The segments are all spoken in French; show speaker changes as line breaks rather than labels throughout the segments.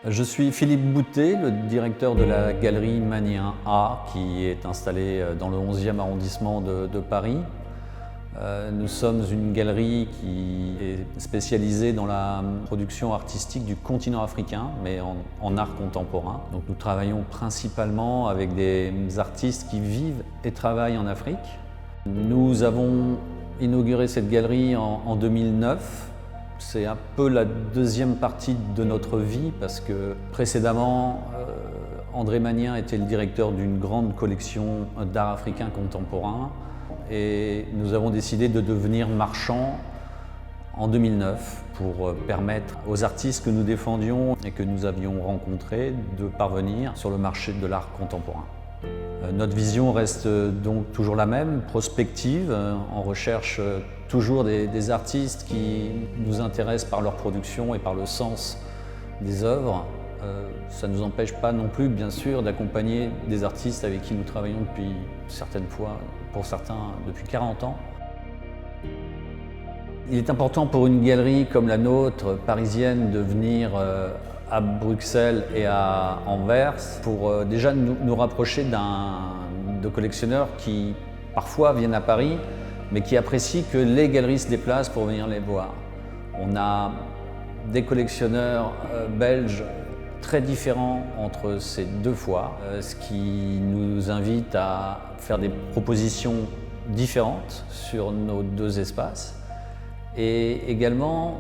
Je suis Philippe Boutet, le directeur de la galerie Magnien A, qui est installée dans le 11e arrondissement de Paris. Nous sommes une galerie qui est spécialisée dans la production artistique du continent africain, mais en art contemporain. Donc nous travaillons principalement avec des artistes qui vivent et travaillent en Afrique. Nous avons inauguré cette galerie en 2009. C'est un peu la deuxième partie de notre vie parce que précédemment, André Magnien était le directeur d'une grande collection d'art africain contemporain et nous avons décidé de devenir marchands en 2009 pour permettre aux artistes que nous défendions et que nous avions rencontrés de parvenir sur le marché de l'art contemporain. Notre vision reste donc toujours la même, prospective. On recherche toujours des artistes qui nous intéressent par leur production et par le sens des œuvres. Ça ne nous empêche pas non plus, bien sûr, d'accompagner des artistes avec qui nous travaillons depuis certaines fois, pour certains, depuis 40 ans. Il est important pour une galerie comme la nôtre, parisienne, de venir à Bruxelles et à Anvers pour déjà nous rapprocher de collectionneurs qui parfois viennent à Paris mais qui apprécient que les galeries se déplacent pour venir les voir. On a des collectionneurs belges très différents entre ces deux foires, ce qui nous invite à faire des propositions différentes sur nos deux espaces. Et également,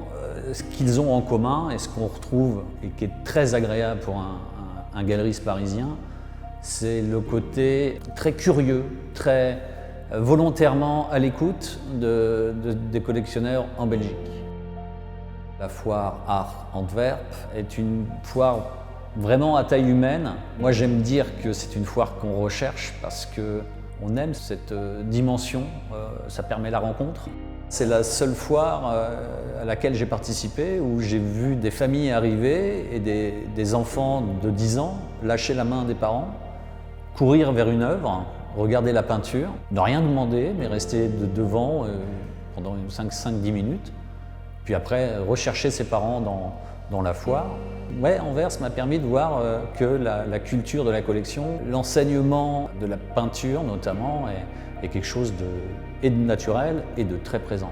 ce qu'ils ont en commun et ce qu'on retrouve et qui est très agréable pour un galeriste parisien, c'est le côté très curieux, très volontairement à l'écoute des collectionneurs en Belgique. La foire Art Antwerp est une foire vraiment à taille humaine. Moi, j'aime dire que c'est une foire qu'on recherche parce qu'on aime cette dimension, ça permet la rencontre. C'est la seule foire à laquelle j'ai participé où j'ai vu des familles arriver et des enfants de 10 ans lâcher la main des parents, courir vers une œuvre, regarder la peinture, ne rien demander mais rester devant pendant 5-10 minutes, puis après rechercher ses parents dans la foire. Ouais, Anvers m'a permis de voir que la culture de la collection, l'enseignement de la peinture notamment, est quelque chose de naturel et de très présent.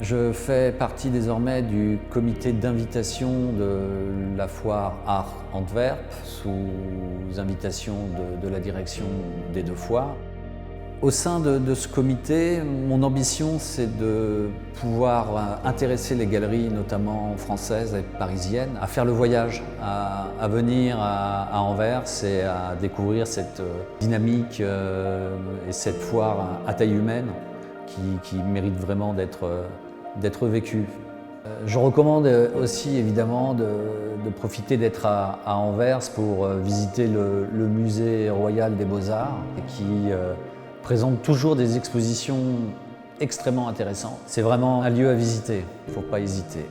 Je fais partie désormais du comité d'invitation de la foire Art Antwerp, sous invitation de la direction des deux foires. Au sein de ce comité, mon ambition, c'est de pouvoir intéresser les galeries, notamment françaises et parisiennes, à faire le voyage, à venir à Anvers et à découvrir cette dynamique et cette foire à taille humaine qui mérite vraiment d'être vécue. Je recommande aussi évidemment de profiter d'être à Anvers pour visiter le musée royal des Beaux-Arts qui présente toujours des expositions extrêmement intéressantes. C'est vraiment un lieu à visiter, il ne faut pas hésiter.